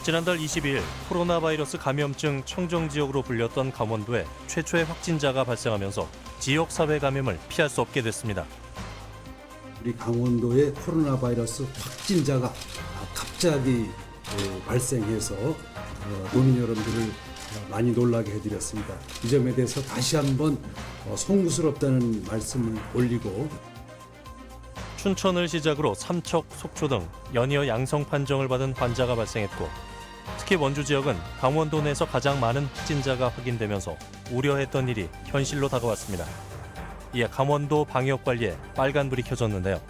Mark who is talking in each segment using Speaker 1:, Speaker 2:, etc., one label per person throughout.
Speaker 1: 지난달 22일 코로나 바이러스 감염증 청정지역으로 불렸던 강원도에 최초의 확진자가 발생하면서 지역사회 감염을 피할 수 없게 됐습니다.
Speaker 2: 우리 강원도에 코로나 바이러스 확진자가 갑자기 발생해서 도민 여러분들을 많이 놀라게 해드렸습니다. 이 점에 대해서 다시 한번 송구스럽다는 말씀을 올리고,
Speaker 1: 춘천을 시작으로 삼척, 속초 등 연이어 양성 판정을 받은 환자가 발생했고, 특히 원주 지역은 강원도 내에서 가장 많은 확진자가 확인되면서 우려했던 일이 현실로 다가왔습니다. 이에 강원도 방역관리에 빨간불이 켜졌는데요.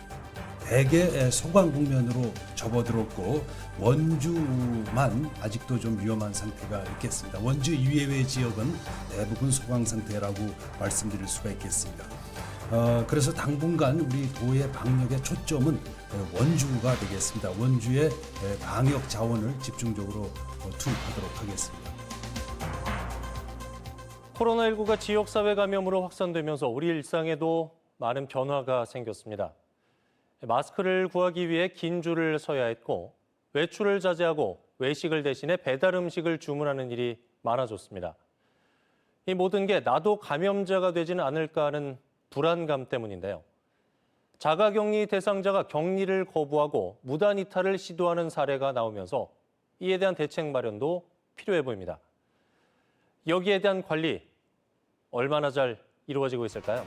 Speaker 2: 대개 소강 국면으로 접어들었고 원주만 아직도 좀 위험한 상태가 있겠습니다. 원주 이외의 지역은 대부분 소강 상태라고 말씀드릴 수가 있겠습니다. 그래서 당분간 우리 도의 방역의 초점은 원주가 되겠습니다. 원주의 방역 자원을 집중적으로 투입하도록 하겠습니다.
Speaker 1: 코로나19가 지역사회 감염으로 확산되면서 우리 일상에도 많은 변화가 생겼습니다. 마스크를 구하기 위해 긴 줄을 서야 했고, 외출을 자제하고 외식을 대신해 배달 음식을 주문하는 일이 많아졌습니다. 이 모든 게 나도 감염자가 되지는 않을까 하는 불안감 때문인데요. 자가격리 대상자가 격리를 거부하고 무단 이탈을 시도하는 사례가 나오면서 이에 대한 대책 마련도 필요해 보입니다. 여기에 대한 관리 얼마나 잘 이루어지고 있을까요?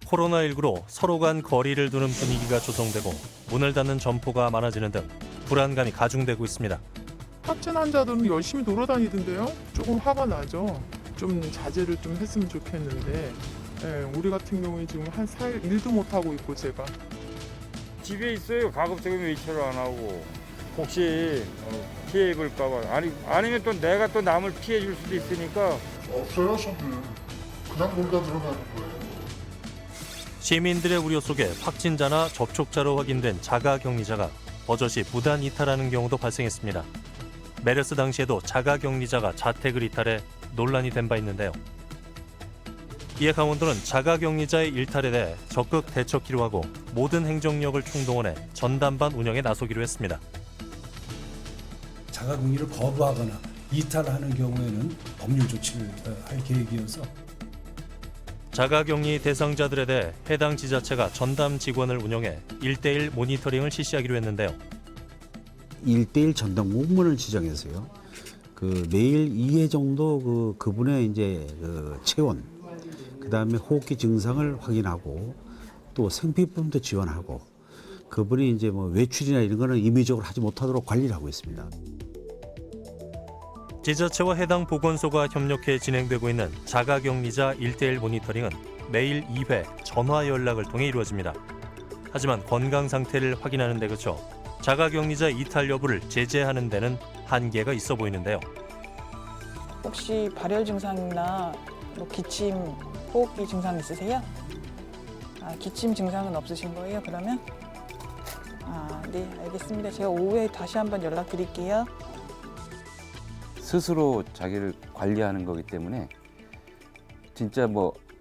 Speaker 1: 코로나19로 서로 간 거리를 두는 분위기가 조성되고 문을 닫는 점포가 많아지는 등 불안감이 가중되고 있습니다.
Speaker 3: 확진 환자들은 열심히 돌아다니던데요. 조금 화가 나죠. 좀 자제를 좀 했으면 좋겠는데, 우리 같은 경우에 지금 한 4일 일도 못 하고 있고 제가
Speaker 4: 집에 있어요. 가급적이면 외출을 안 하고 혹시 피해 입을까 봐. 아니면 또 내가 또 남을 피해 줄 수도 있으니까.
Speaker 5: 없어요, 저는. 그냥 놀다 들어가는 거예요.
Speaker 1: 시민들의 우려 속에 확진자나 접촉자로 확인된 자가격리자가 버젓이 무단 이탈하는 경우도 발생했습니다. 메르스 당시에도 자가격리자가 자택을 이탈해 논란이 된 바 있는데요. 이에 강원도는 자가격리자의 일탈에 대해 적극 대처키로 하고 모든 행정력을 총동원해 전담반 운영에 나서기로 했습니다.
Speaker 2: 자가격리를 거부하거나 이탈하는 경우에는 법률 조치를 할 계획이어서,
Speaker 1: 자가격리 대상자들에 대해 해당 지자체가 전담 직원을 운영해 1대1 모니터링을 실시하기로 했는데요.
Speaker 6: 1대1 전담 공무원을 지정해서요. 매일 2회 정도 그분의 이제 체온, 그다음에 호흡기 증상을 확인하고 또 생필품도 지원하고, 그분이 이제 외출이나 이런 거는 임의적으로 하지 못하도록 관리를 하고 있습니다.
Speaker 1: 지자체와 해당 보건소가 협력해 진행되고 있는 자가격리자 1대1 모니터링은 매일 2회 전화 연락을 통해 이루어집니다. 하지만 건강 상태를 확인하는 데 그쳐 자가격리자 이탈 여부를 제재하는 데는 한계가 있어 보이는데요.
Speaker 7: 혹시 발열 증상이나 기침, 호흡기 증상 있으세요? 기침 증상은 없으신 거예요, 그러면? 네, 알겠습니다. 제가 오후에 다시 한번 연락드릴게요.
Speaker 8: 스스로 자기를 관리하는 거기 때문에 진짜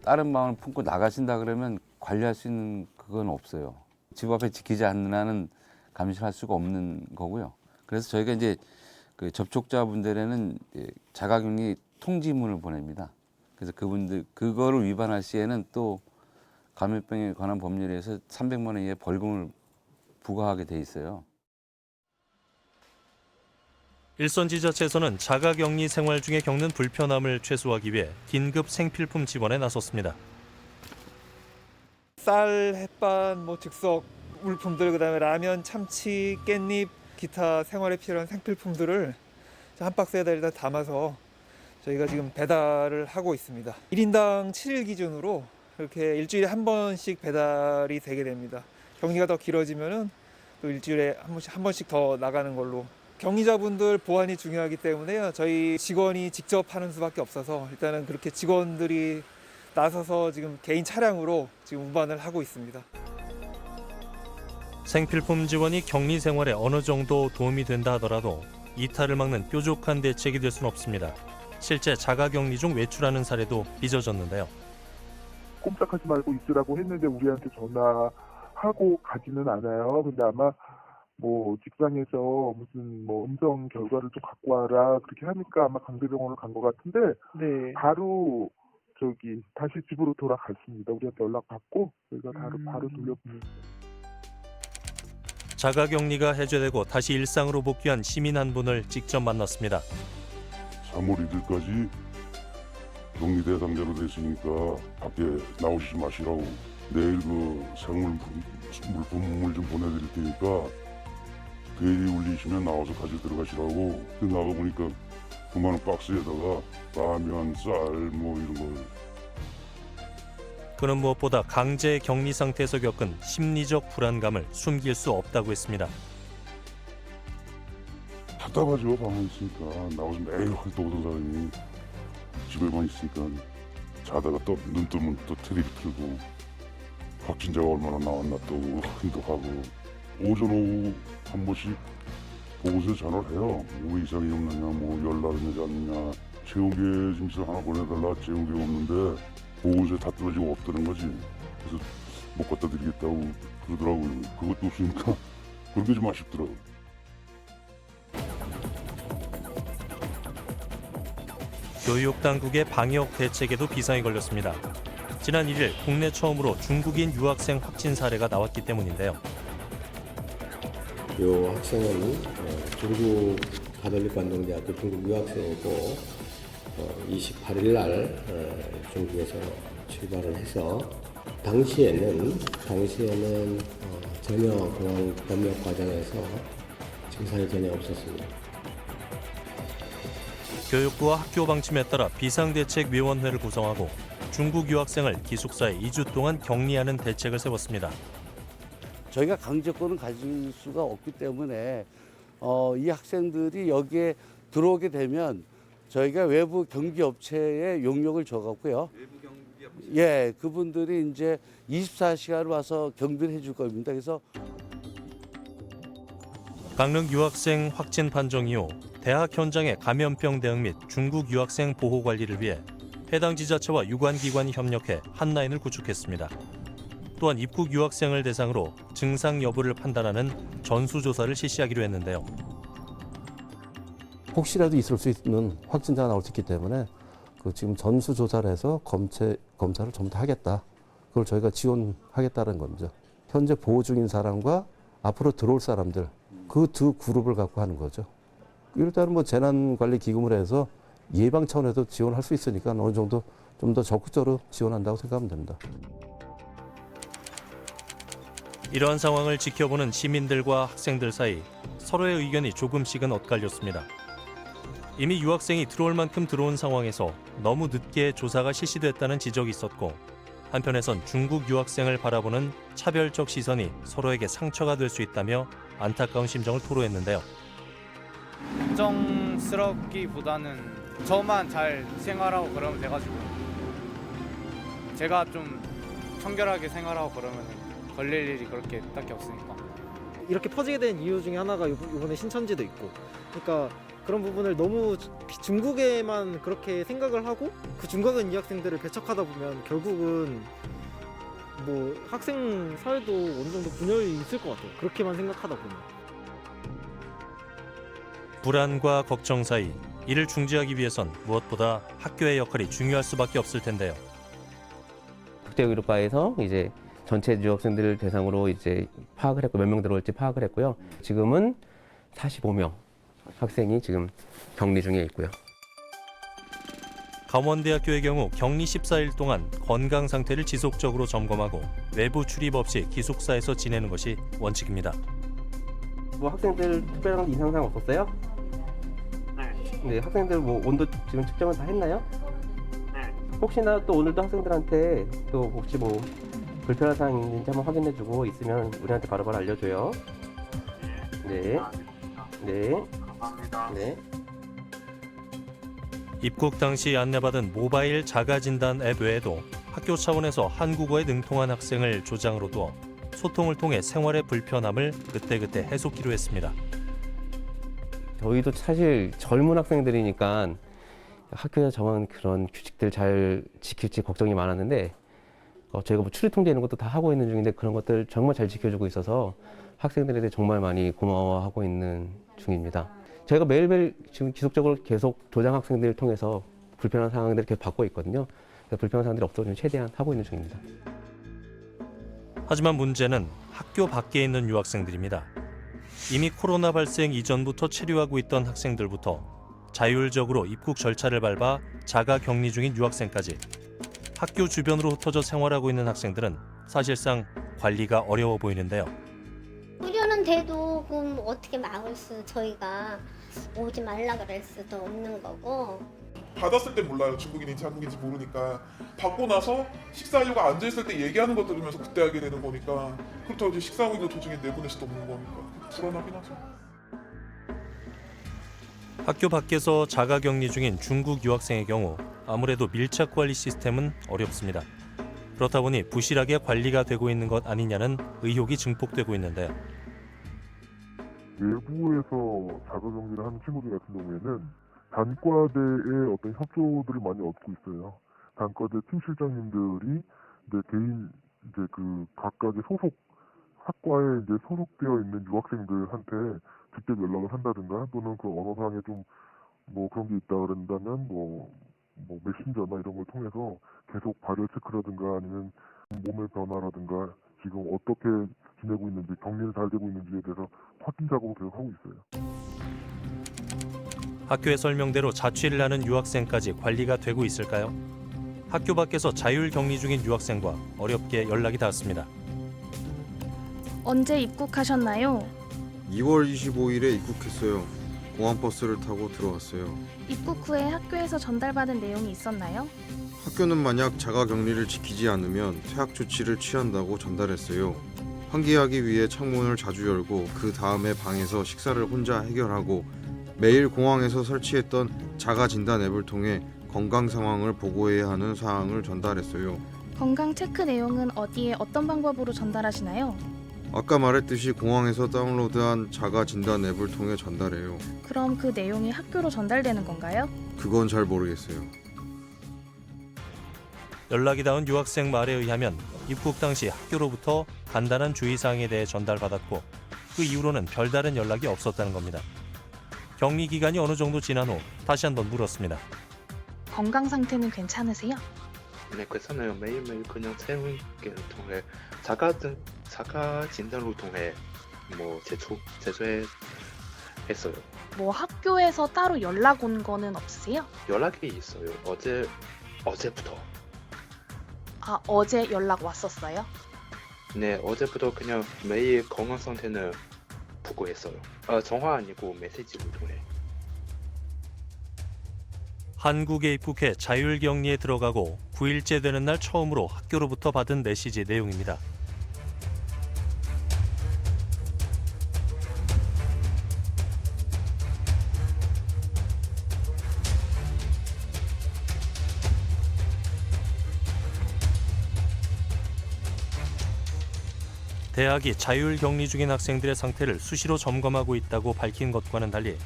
Speaker 8: 다른 마음을 품고 나가신다 그러면 관리할 수 있는 그건 없어요. 집 앞에 지키지 않는 한은 감시할 수가 없는 거고요. 그래서 저희가 이제 그 접촉자분들에는 자가격리 통지문을 보냅니다. 그래서 그분들 그거를 위반할 시에는 또 감염병에 관한 법률에서 300만 원 이하의 벌금을 부과하게 돼 있어요.
Speaker 1: 일선 지자체에서는 자가격리 생활 중에 겪는 불편함을 최소화하기 위해 긴급 생필품 지원에 나섰습니다.
Speaker 9: 쌀, 햇반, 즉석 물품들, 그다음에 라면, 참치, 깻잎, 기타 생활에 필요한 생필품들을 한 박스에다 담아서 저희가 지금 배달을 하고 있습니다. 1인당 7일 기준으로 이렇게 일주일에 한 번씩 배달이 되게 됩니다. 격리가 더 길어지면은 또 일주일에 한 번씩 더 나가는 걸로. 격리자분들 보안이 중요하기 때문에요. 저희 직원이 직접 하는 수밖에 없어서 일단은 그렇게 직원들이 나서서 지금 개인 차량으로 지금 운반을 하고 있습니다.
Speaker 1: 생필품 지원이 격리 생활에 어느 정도 도움이 된다 하더라도 이탈을 막는 뾰족한 대책이 될 수는 없습니다. 실제 자가격리 중 외출하는 사례도 빚어졌는데요.
Speaker 5: 꼼짝하지 말고 있으라고 했는데 우리한테 전화하고 가지는 않아요. 근데 아마 뭐 직장에서 무슨 뭐 음성 결과를 좀 갖고 와라 그렇게 하니까 아마 강대병원을 간 것 같은데
Speaker 9: 네.
Speaker 5: 바로 다시 집으로 돌아갔습니다. 우리한테 연락 받고 저희가 바로 돌려보냈어요.
Speaker 1: 자가격리가 해제되고 다시 일상으로 복귀한 시민 한 분을 직접 만났습니다.
Speaker 10: 3월 1일까지 격리 대상자로 됐으니까 밖에 나오시지 마시라고 내일 그 생물품을 좀 보내드릴 테니까 베일이 울리시면 나와서 가지고 들어가시라고. 나가보니까 그만한 박스에다가 라면, 쌀 뭐 이런 걸.
Speaker 1: 그는 무엇보다 강제 격리 상태에서 겪은 심리적 불안감을 숨길 수 없다고 했습니다.
Speaker 10: 답답하죠. 방에 있으니까. 나와서 매일 활동하던 사람이 집에만 있으니까 자다가 또 눈 뜨면 또 텔레비 틀고 확진자가 얼마나 나왔나 또 확인도 하고 오전 오후 한 번씩 보고서에 전화를 해요. 뭐 이상이 없느냐, 뭐 열나느냐 않느냐. 체온계 짐실 하나 보내달라. 체온계가 없는데 보고서에 다 떨어지고 없다는 거지. 그래서 못 갖다 드리겠다고 그러더라고요. 그것도 없으니까 그렇게 좀 아쉽더라고요.
Speaker 1: 교육당국의 방역 대책에도 비상이 걸렸습니다. 지난 1일 국내 처음으로 중국인 유학생 확진 사례가 나왔기 때문인데요.
Speaker 11: 이 학생은 중국 가톨릭 관동대학교 중국 유학생이고 28일 날 중국에서 출발을 해서 당시에는 전혀 공항 검역 과정에서 증상이 전혀 없었습니다.
Speaker 1: 교육부와 학교 방침에 따라 비상대책위원회를 구성하고 중국 유학생을 기숙사에 2주 동안 격리하는 대책을 세웠습니다.
Speaker 12: 저희가 강제권을 가질 수가 없기 때문에 이 학생들이 여기에 들어오게 되면 저희가 외부 경비업체에 용역을 줘갖고요. 외부 경비업체? 예, 그분들이 이제 24시간 와서 경비를 해줄 겁니다. 그래서
Speaker 1: 강릉 유학생 확진 판정 이후 대학 현장의 감염병 대응 및 중국 유학생 보호 관리를 위해 해당 지자체와 유관기관이 협력해 한라인을 구축했습니다. 또한 입국 유학생을 대상으로 증상 여부를 판단하는 전수조사를 실시하기로 했는데요.
Speaker 13: 혹시라도 있을 수 있는 확진자가 나올 수 있기 때문에 지금 전수조사를 해서 검사를 전부 다 하겠다. 그걸 저희가 지원하겠다는 겁니다. 현재 보호 중인 사람과 앞으로 들어올 사람들 그 두 그룹을 갖고 하는 거죠. 일단은 뭐 재난관리기금을 해서 예방 차원에서 지원할 수 있으니까 어느 정도 좀 더 적극적으로 지원한다고 생각하면 됩니다.
Speaker 1: 이러한 상황을 지켜보는 시민들과 학생들 사이 서로의 의견이 조금씩은 엇갈렸습니다. 이미 유학생이 들어올 만큼 들어온 상황에서 너무 늦게 조사가 실시됐다는 지적이 있었고, 한편에선 중국 유학생을 바라보는 차별적 시선이 서로에게 상처가 될 수 있다며 안타까운 심정을 토로했는데요.
Speaker 14: 걱정스럽기보다는 저만 잘 생활하고 그러면 돼가지고 제가 좀 청결하게 생활하고 그러면 걸릴 일이 그렇게 딱히 없으니까.
Speaker 15: 이렇게 퍼지게 된 이유 중에 하나가 이번에 신천지도 있고, 그러니까 그런 부분을 너무 중국에만 그렇게 생각을 하고 그 중국인 유학생들을 배척하다 보면 결국은 뭐 학생 사회도 어느 정도 분열이 있을 것 같아요. 그렇게만 생각하다 보면.
Speaker 1: 불안과 걱정 사이 이를 중지하기 위해선 무엇보다 학교의 역할이 중요할 수밖에 없을 텐데요.
Speaker 16: 국제의료과에서 이제 전체 유학생들을 대상으로 이제 파악을 했고 몇 명 들어올지 파악을 했고요. 지금은 45명 학생이 지금 격리 중에 있고요.
Speaker 1: 강원대학교의 경우 격리 14일 동안 건강 상태를 지속적으로 점검하고 외부 출입 없이 기숙사에서 지내는 것이 원칙입니다.
Speaker 16: 뭐 학생들 특별한 이상사항 없었어요? 네, 학생들 뭐 온도 지금 측정은 다 했나요? 네. 혹시나 또 오늘도 학생들한테 또 혹시 뭐 불편한 사항이 있는지 한번 확인해주고 있으면 우리한테 바로바로 알려줘요. 네. 네. 감사합니다. 네.
Speaker 1: 입국 당시 안내받은 모바일 자가진단 앱 외에도 학교 차원에서 한국어에 능통한 학생을 조장으로 두어 소통을 통해 생활의 불편함을 그때그때 해소키로 했습니다.
Speaker 16: 저희도 사실 젊은 학생들이니까 학교에서 정한 그런 규칙들 잘 지킬지 걱정이 많았는데 저희가 뭐 추리 통제 이런 것도 다 하고 있는 중인데 그런 것들 정말 잘 지켜주고 있어서 학생들에 대해 정말 많이 고마워하고 있는 중입니다. 저희가 매일매일 지금 지속적으로 계속 조장 학생들을 통해서 불편한 상황들을 계속 받고 있거든요. 그래서 불편한 상황들이 없도록 최대한 하고 있는 중입니다.
Speaker 1: 하지만 문제는 학교 밖에 있는 유학생들입니다. 이미 코로나 발생 이전부터 체류하고 있던 학생들부터 자율적으로 입국 절차를 밟아 자가 격리 중인 유학생까지 학교 주변으로 흩어져 생활하고 있는 학생들은 사실상 관리가 어려워 보이는데요.
Speaker 17: 우려는 돼도 그럼 어떻게 막을 수 저희가 오지 말라 그럴 수도 없는 거고.
Speaker 3: 받았을 때 몰라요. 중국인인지 한국인지 모르니까. 받고 나서 식사하려고 앉아있을 때 얘기하는 거 들으면서 그때 알게 되는 거니까. 그렇다고 이제 식사하고 있는 도중에 내보낼 수도 없는 거니까. 불안하긴 하죠.
Speaker 1: 학교 밖에서 자가 격리 중인 중국 유학생의 경우 아무래도 밀착 관리 시스템은 어렵습니다. 그렇다 보니 부실하게 관리가 되고 있는 것 아니냐는 의혹이 증폭되고 있는데요.
Speaker 5: 외부에서 자가격리를 하는 친구들 같은 경우에는 단과대의 어떤 협조들을 많이 얻고 있어요. 단과대 팀실장님들이 이제 개인 이제 그 각각의 소속 학과에 이제 소속되어 있는 유학생들한테 직접 연락을 한다든가 또는 그 언어상에 좀 뭐 그런 게 있다 그런다면 뭐 메신저나 이런 걸 통해서 계속 발열 체크라든가 아니면 몸의 변화라든가 지금 어떻게 지내고 있는지 격리는 잘 되고 있는지에 대해서 확인 작업을 계속 하고 있어요.
Speaker 1: 학교의 설명대로 자취를 하는 유학생까지 관리가 되고 있을까요? 학교 밖에서 자율 격리 중인 유학생과 어렵게 연락이 닿았습니다.
Speaker 18: 언제 입국하셨나요?
Speaker 19: 2월 25일에 입국했어요. 공항버스를 타고 들어왔어요.
Speaker 18: 입국 후에 학교에서 전달받은 내용이 있었나요?
Speaker 19: 학교는 만약 자가격리를 지키지 않으면 퇴학 조치를 취한다고 전달했어요. 환기하기 위해 창문을 자주 열고 그 다음에 방에서 식사를 혼자 해결하고 매일 공항에서 설치했던 자가진단 앱을 통해 건강 상황을 보고해야 하는 사항을 전달했어요.
Speaker 18: 건강 체크 내용은 어디에 어떤 방법으로 전달하시나요?
Speaker 19: 아까 말했듯이 공항에서 다운로드한 자가진단 앱을 통해 전달해요.
Speaker 18: 그럼 그 내용이 학교로 전달되는 건가요?
Speaker 19: 그건 잘 모르겠어요.
Speaker 1: 연락이 닿은 유학생 말에 의하면 입국 당시 학교로부터 간단한 주의사항에 대해 전달받았고 그 이후로는 별다른 연락이 없었다는 겁니다. 격리 기간이 어느 정도 지난 후 다시 한번 물었습니다.
Speaker 18: 건강 상태는 괜찮으세요?
Speaker 20: 네, 괜찮아요. 매일매일 그냥 체온계를 통해 자가 진단을 통해 제출했어요.
Speaker 18: 뭐 학교에서 따로 연락 온 거는 없으세요?
Speaker 20: 연락이 있어요. 어제부터.
Speaker 18: 아, 어제 연락 왔었어요?
Speaker 20: 네, 어제부터 그냥 매일 건강 상태는 보고했어요. 전화 아니고 메시지를 통해.
Speaker 1: 한국에 입국해 자율격리에 들어가고 9일째 되는 날 처음으로 학교로부터 받은 메시지 내용입니다. 대학이 자율격리 중인 학생들의 상태를 수시로 점검하고 있다고 밝힌 것과는 달리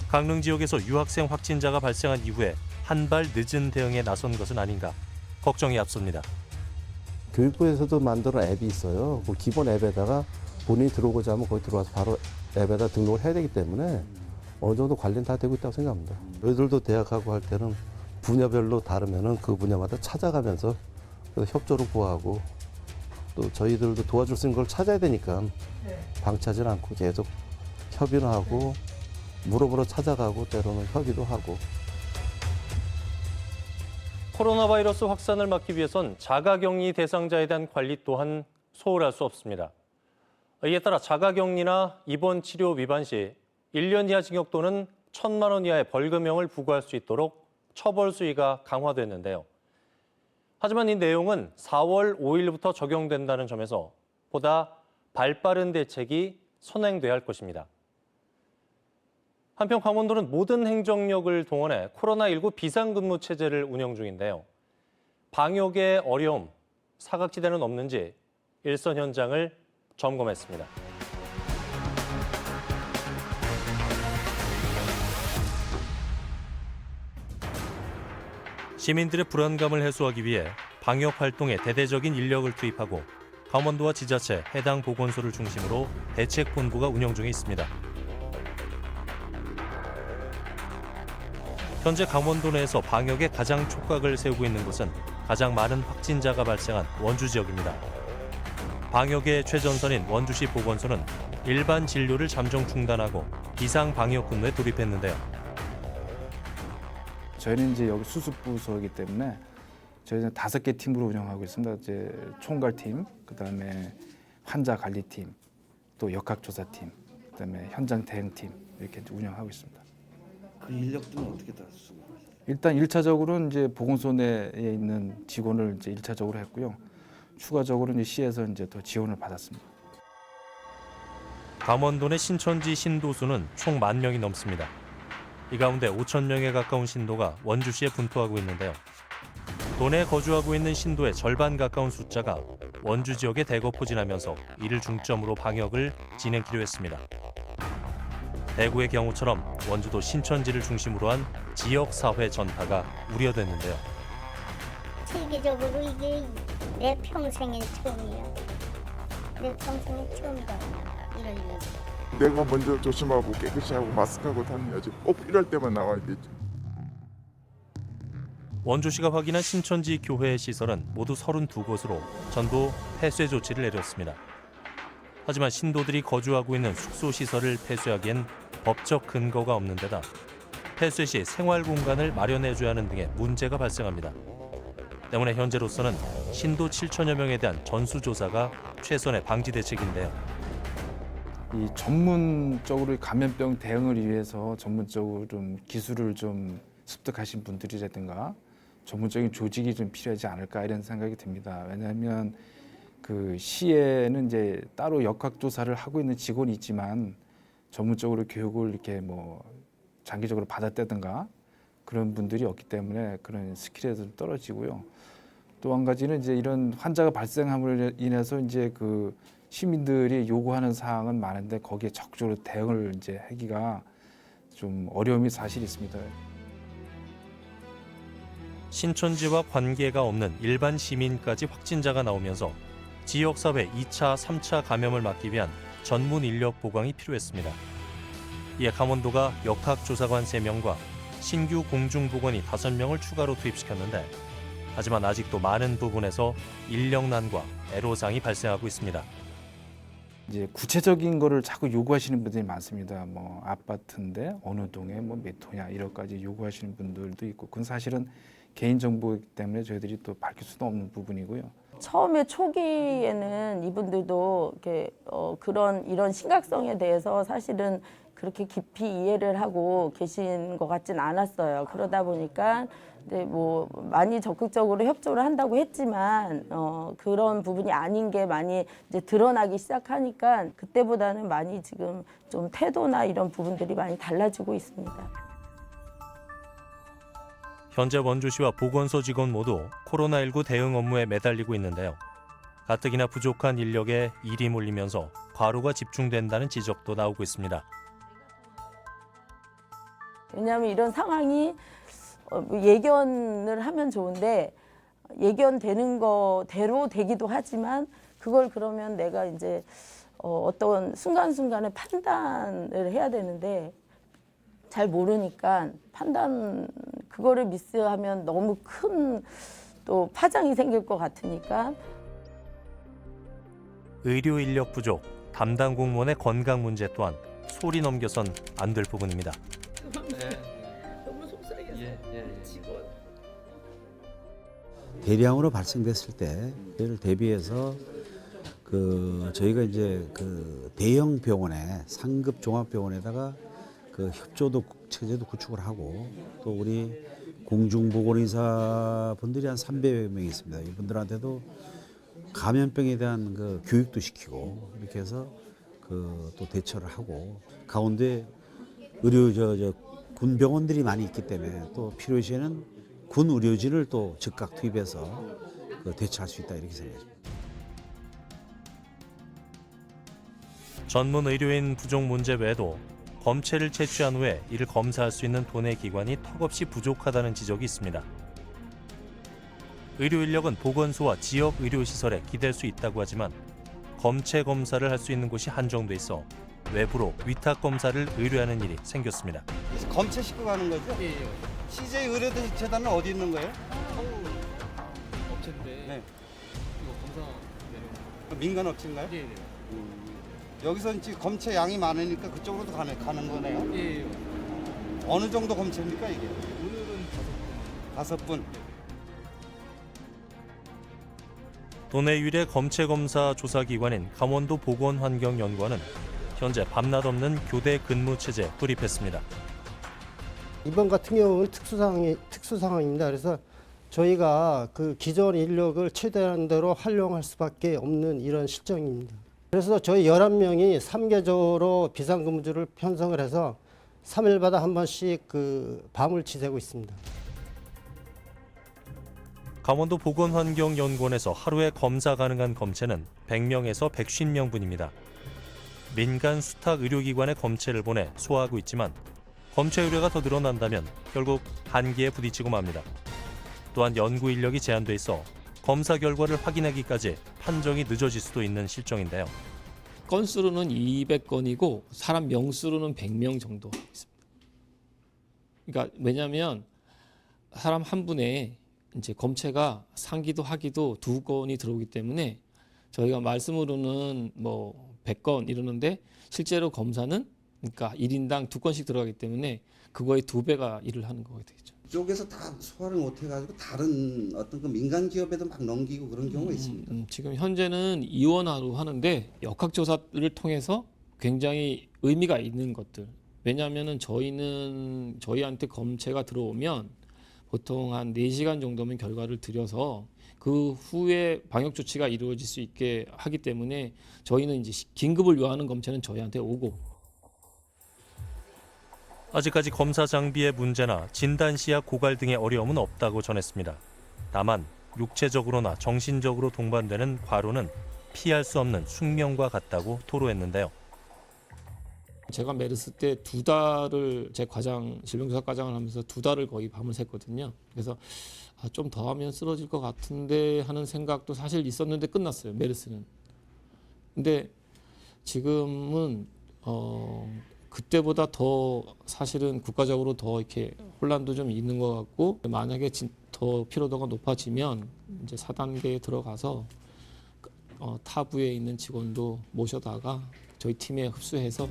Speaker 1: 강릉 지역에서 유학생 확진자가 발생한 이후에 한 발 늦은 대응에 나선 것은 아닌가 걱정이 앞섭니다.
Speaker 13: 교육부에서도 만드는 앱이 있어요. 그 기본 앱에다가 본인이 들어오고자 하면 거기 들어와서 바로 앱에다 등록을 해야 되기 때문에 어느 정도 관리는 다 되고 있다고 생각합니다. 저희들도 대학하고 할 때는 분야별로 다르면은 그 분야마다 찾아가면서 협조를 구하고 또 저희들도 도와줄 수 있는 걸 찾아야 되니까 방치하지는 않고 계속 협의를 하고 물어보러 찾아가고 때로는 협의도 하고.
Speaker 1: 코로나 바이러스 확산을 막기 위해선 자가격리 대상자에 대한 관리 또한 소홀할 수 없습니다. 이에 따라 자가격리나 입원 치료 위반 시 1년 이하 징역 또는 1,000만 원 이하의 벌금형을 부과할 수 있도록 처벌 수위가 강화됐는데요. 하지만 이 내용은 4월 5일부터 적용된다는 점에서 보다 발빠른 대책이 선행돼야 할 것입니다. 한편 강원도는 모든 행정력을 동원해 코로나19 비상근무 체제를 운영 중인데요. 방역의 어려움, 사각지대는 없는지 일선 현장을 점검했습니다. 시민들의 불안감을 해소하기 위해 방역 활동에 대대적인 인력을 투입하고 강원도와 지자체, 해당 보건소를 중심으로 대책본부가 운영 중에 있습니다. 현재 강원도 내에서 방역에 가장 촉각을 세우고 있는 곳은 가장 많은 확진자가 발생한 원주 지역입니다. 방역의 최전선인 원주시 보건소는 일반 진료를 잠정 중단하고 비상 방역 근무에 돌입했는데요.
Speaker 21: 저희는 이제 여기 수습부 소이기 때문에 저희는 5개 팀으로 운영하고 있습니다. 이제 총괄팀, 그다음에 환자 관리팀, 또 역학조사팀, 그다음에 현장 대응팀 이렇게 운영하고 있습니다.
Speaker 12: 그 인력들은 어떻게 다 수습하세요?
Speaker 21: 일단 1차적으로는 이제 보건소 내에 있는 직원을 이제 1차적으로 했고요. 추가적으로 이제 시에서 이제 더 지원을 받았습니다.
Speaker 1: 강원도 내 신천지 신도수는 총 10,000명이 넘습니다. 이 가운데 5,000명에 가까운 신도가 원주시에 분포하고 있는데요. 도내에 거주하고 있는 신도의 절반 가까운 숫자가 원주 지역에 대거 포진하면서 이를 중점으로 방역을 진행키로 했습니다. 대구의 경우처럼 원주도 신천지를 중심으로 한 지역사회 전파가 우려됐는데요.
Speaker 17: 세계적으로 이게 내 평생의 처음이야. 내 평생의 처음이다. 이런 일이.
Speaker 5: 내가 먼저 조심하고 깨끗이 하고 마스크하고 다녀야지. 꼭 필요할 때만 나와야 되지.
Speaker 1: 원주시가 확인한 신천지 교회의 시설은 모두 32곳으로 전부 폐쇄 조치를 내렸습니다. 하지만 신도들이 거주하고 있는 숙소시설을 폐쇄하기엔 법적 근거가 없는 데다 폐쇄 시 생활 공간을 마련해줘야 하는 등의 문제가 발생합니다. 때문에 현재로서는 신도 7,000여 명에 대한 전수조사가 최선의 방지 대책인데요.
Speaker 21: 이 전문적으로 감염병 대응을 위해서 전문적으로 좀 기술을 좀 습득하신 분들이라든가 전문적인 조직이 좀 필요하지 않을까 이런 생각이 듭니다. 왜냐하면 그 시에는 이제 따로 역학조사를 하고 있는 직원이 있지만 전문적으로 교육을 이렇게 뭐 장기적으로 받았다든가 그런 분들이 없기 때문에 그런 스킬에서 좀 떨어지고요. 또 한 가지는 이제 이런 환자가 발생함으로 인해서 이제 그 시민들이 요구하는 사항은 많은데 거기에 적극적으로 대응을 이제 하기가 좀 어려움이 사실 있습니다.
Speaker 1: 신천지와 관계가 없는 일반 시민까지 확진자가 나오면서 지역사회 2차, 3차 감염을 막기 위한 전문 인력 보강이 필요했습니다. 이에 강원도가 역학조사관 3명과 신규 공중보건의 5명을 추가로 투입시켰는데 하지만 아직도 많은 부분에서 인력난과 애로사항이 발생하고 있습니다.
Speaker 21: 이제 구체적인 거를 자꾸 요구하시는 분들이 많습니다. 뭐 아파트인데 어느 동에 뭐 몇 호냐 이런까지 요구하시는 분들도 있고 그건 사실은 개인정보이기 때문에 저희들이 또 밝힐 수도 없는 부분이고요.
Speaker 22: 처음에 초기에는 이분들도 이렇게 이런 심각성에 대해서 사실은 그렇게 깊이 이해를 하고 계신 것 같진 않았어요. 그러다 보니까 이제 뭐 많이 적극적으로 협조를 한다고 했지만 그런 부분이 아닌 게 많이 이제 드러나기 시작하니까 그때보다는 많이 지금 좀 태도나 이런 부분들이 많이 달라지고 있습니다.
Speaker 1: 현재 원주시와 보건소 직원 모두 코로나19 대응 업무에 매달리고 있는데요. 가뜩이나 부족한 인력에 일이 몰리면서 과로가 집중된다는 지적도 나오고 있습니다.
Speaker 22: 왜냐하면 이런 상황이 예견을 하면 좋은데 예견되는 거대로 되기도 하지만 그걸 그러면 내가 이제 어떤 순간순간에 판단을 해야 되는데 잘 모르니까 그거를 미스하면 너무 큰 또 파장이 생길 것 같으니까.
Speaker 1: 의료 인력 부족, 담당 공무원의 건강 문제 또한 소리 넘겨선 안 될 부분입니다.
Speaker 22: 너무 속상해서 직원.
Speaker 6: 대량으로 발생됐을 때 그를 대비해서 저희가 이제 대형 병원에 상급 종합병원에다가 협조도 체제도 구축을 하고 또 우리 공중보건의사 분들이 한 300여 명 있습니다. 이분들한테도 감염병에 대한 교육도 시키고 이렇게 해서 또 대처를 하고 가운데 군 병원들이 많이 있기 때문에 또 필요시에는 군 의료진을 또 즉각 투입해서 대처할 수 있다 이렇게 생각합니다.
Speaker 1: 전문 의료인 부족 문제 외에도 검체를 채취한 후에 이를 검사할 수 있는 도내 기관이 턱없이 부족하다는 지적이 있습니다. 의료 인력은 보건소와 지역 의료시설에 기댈 수 있다고 하지만 검체 검사를 할 수 있는 곳이 한정돼 있어 외부로 위탁 검사를 의뢰하는 일이 생겼습니다.
Speaker 2: 검체 싣고 가는 거죠? 예. CJ 의료대 재단은 어디 있는 거예요?
Speaker 14: 업체인데
Speaker 2: 네.
Speaker 14: 이거 검사 내려오는
Speaker 2: 민간 업체인가요?
Speaker 14: 예.
Speaker 2: 여기서 지금 검체 양이 많으니까 그쪽으로도 가는 거네요?
Speaker 14: 예.
Speaker 2: 어느 정도 검체입니까 이게?
Speaker 14: 오늘은
Speaker 2: 5분.
Speaker 1: 도내 유일의 검체 검사 조사 기관인 강원도 보건환경연구원은 현재 밤낮 없는 교대 근무 체제에 돌입했습니다.
Speaker 4: 이번 같은 경우는 특수 상황입니다. 그래서 저희가 그 기존 인력을 최대한 대로 활용할 수밖에 없는 이런 실정입니다. 그래서 저희 11명이 3계절로 비상근무제를 편성을 해서 3일마다 한 번씩 그 밤을 지새고 있습니다.
Speaker 1: 강원도 보건환경연구원에서 하루에 검사 가능한 검체는 100명에서 150명뿐입니다. 민간 수탁 의료기관에 검체를 보내 소화하고 있지만 검체 의뢰가 더 늘어난다면 결국 한계에 부딪히고 맙니다. 또한 연구 인력이 제한돼 있어 검사 결과를 확인하기까지 판정이 늦어질 수도 있는 실정인데요.
Speaker 23: 건수로는 200건이고 사람 명수로는 100명 정도 있습니다. 그러니까 왜냐하면 사람 한 분에 이제 검체가 상기도 하기도 2건이 들어오기 때문에 저희가 말씀으로는 뭐 100건 이러는데 실제로 검사는 그러니까 1인당 2건씩 들어가기 때문에 그거의 2배가 일을 하는 거가 되겠죠.
Speaker 12: 쪽에서 다 소화를 못 해가지고 다른 어떤 그 민간 기업에도 막 넘기고 그런 경우가 있습니다.
Speaker 23: 지금 현재는 이원화로 하는데 역학조사를 통해서 굉장히 의미가 있는 것들. 왜냐하면은 저희한테 검체가 들어오면 보통 한 4시간 정도면 결과를 드려서 그 후에 방역 조치가 이루어질 수 있게 하기 때문에 저희는 이제 긴급을 요하는 검체는 저희한테 오고.
Speaker 1: 아직까지 검사 장비의 문제나 진단 시약 고갈 등의 어려움은 없다고 전했습니다. 다만 육체적으로나 정신적으로 동반되는 과로는 피할 수 없는 숙명과 같다고 토로했는데요.
Speaker 23: 제가 메르스 때 2달을 제 질병조사 과장을 하면서 2달을 거의 밤을 샜거든요. 그래서 좀 더 하면 쓰러질 것 같은데 하는 생각도 사실 있었는데 끝났어요. 메르스는. 근데 지금은 그때보다 더 사실은 국가적으로 더 이렇게 혼란도 좀 있는 것 같고 만약에 더 피로도가 높아지면 이제 4단계에 들어가서 타부에 있는 직원도 모셔다가 저희 팀에 흡수해서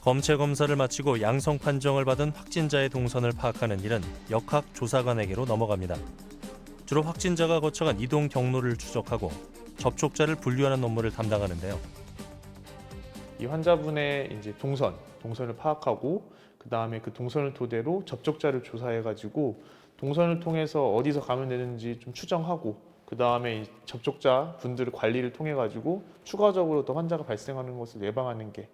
Speaker 1: 검체 검사를 마치고 양성 판정을 받은 확진자의 동선을 파악하는 일은 역학조사관에게로 넘어갑니다. 주로 확진자가 거쳐간 이동 경로를 추적하고 접촉자를 분류하는 업무를 담당하는데요.
Speaker 24: 이 환자분의 이제 동선을 파악하고 그 다음에 그 동선을 토대로 접촉자를 조사해가지고 동선을 통해서 어디서 가면 되는지 좀 추정하고 그 다음에 접촉자 분들의 관리를 통해 가지고 추가적으로 더 환자가 발생하는 것을 예방하는 게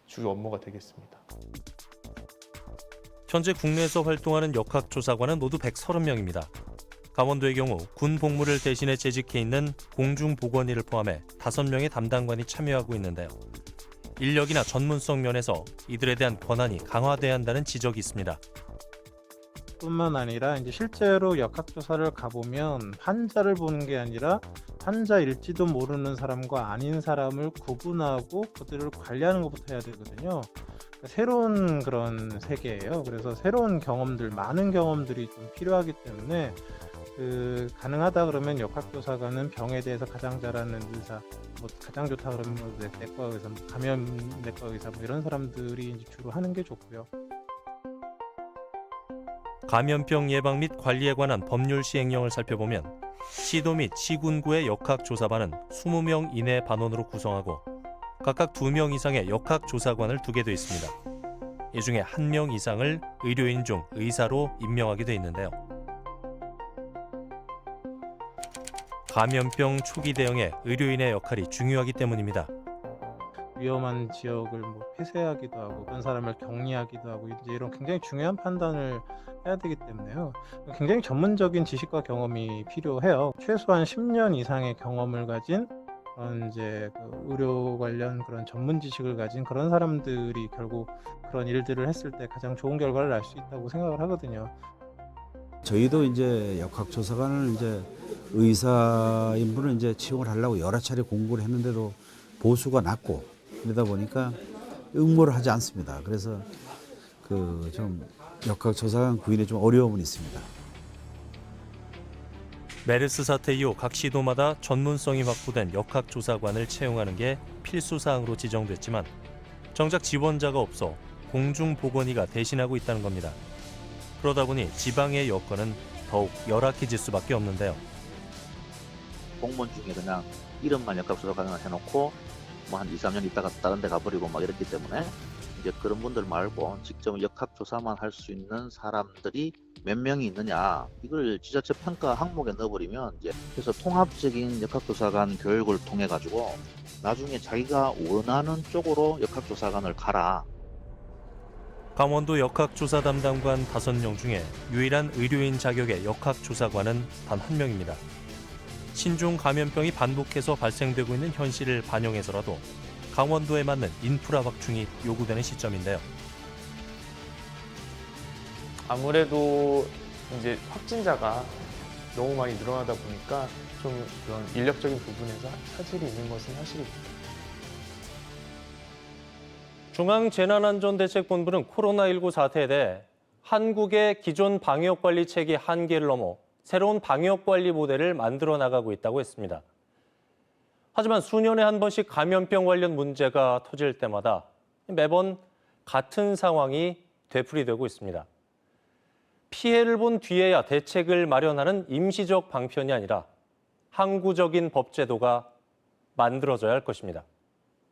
Speaker 24: 주요 업무가 되겠습니다.
Speaker 1: 현재 국내에서 활동하는 역학조사관은 모두 130명입니다. 강원도의 경우 군 복무를 대신해 재직해 있는 공중보건의를 포함해 5명의 담당관이 참여하고 있는데요. 인력이나 전문성 면에서 이들에 대한 권한이 강화돼야 한다는 지적이 있습니다.
Speaker 25: 뿐만 아니라 이제 실제로 역학조사를 가보면 환자를 보는 게 아니라 환자일지도 모르는 사람과 아닌 사람을 구분하고 그들을 관리하는 것부터 해야 되거든요. 새로운 그런 세계예요. 그래서 새로운 경험들, 많은 경험들이 좀 필요하기 때문에 가능하다 그러면 역학조사관은 병에 대해서 가장 잘 아는 의사, 뭐 가장 좋다 그러면 뭐 내과 의사, 뭐 감염내과 의사 뭐 이런 사람들이 이제 주로 하는 게 좋고요.
Speaker 1: 감염병 예방 및 관리에 관한 법률 시행령을 살펴보면 시도 및 시군구의 역학조사반은 20명 이내 반원으로 구성하고 각각 2명 이상의 역학조사관을 두게 돼 있습니다. 이 중에 1명 이상을 의료인 중 의사로 임명하게 돼 있는데요. 감염병 초기 대응에 의료인의 역할이 중요하기 때문입니다.
Speaker 25: 위험한 지역을 뭐 폐쇄하기도 하고 그런 사람을 격리하기도 하고 이제 이런 굉장히 중요한 판단을 해야 되기 때문에요. 굉장히 전문적인 지식과 경험이 필요해요. 최소한 10년 이상의 경험을 가진 그런 이제 의료 관련 그런 전문 지식을 가진 그런 사람들이 결국 그런 일들을 했을 때 가장 좋은 결과를 날 수 있다고 생각을 하거든요.
Speaker 6: 저희도 이제 역학조사관을 이제 의사인분을 이제 채용을 하려고 여러 차례 공부를 했는데도 보수가 낮고 그러다 보니까 응모를 하지 않습니다. 그래서 그 좀 역학조사관 구인에 좀 어려움은 있습니다.
Speaker 1: 메르스 사태 이후 각 시도마다 전문성이 확보된 역학조사관을 채용하는 게 필수 사항으로 지정됐지만 정작 지원자가 없어 공중보건의가 대신하고 있다는 겁니다. 그러다 보니 지방의 여건은 더욱 열악해질 수밖에 없는데요.
Speaker 7: 공무원 중에 그냥 이름만 역학조사관을 해놓고 뭐 한 2, 3년 있다가 다른 데 가버리고 막 이랬기 때문에 이제 그런 분들 말고 직접 역학조사만 할 수 있는 사람들이 몇 명이 있느냐, 이걸 지자체 평가 항목에 넣어버리면 이제 그래서 통합적인 역학조사관 교육을 통해 가지고 나중에 자기가 원하는 쪽으로 역학조사관을 가라.
Speaker 1: 강원도 역학조사 담당관 5명 중에 유일한 의료인 자격의 역학조사관은 단 1명입니다. 신종 감염병이 반복해서 발생되고 있는 현실을 반영해서라도 강원도에 맞는 인프라 확충이 요구되는 시점인데요.
Speaker 24: 아무래도 이제 확진자가 너무 많이 늘어나다 보니까 좀 그런 인력적인 부분에서 차질이 있는 것은 사실입니다.
Speaker 1: 중앙재난안전대책본부는 코로나19 사태에 대해 한국의 기존 방역관리 체계 한계를 넘어 새로운 방역관리 모델을 만들어 나가고 있다고 했습니다. 하지만 수년에 한 번씩 감염병 관련 문제가 터질 때마다 매번 같은 상황이 되풀이되고 있습니다. 피해를 본 뒤에야 대책을 마련하는 임시적 방편이 아니라 항구적인 법 제도가 만들어져야 할 것입니다.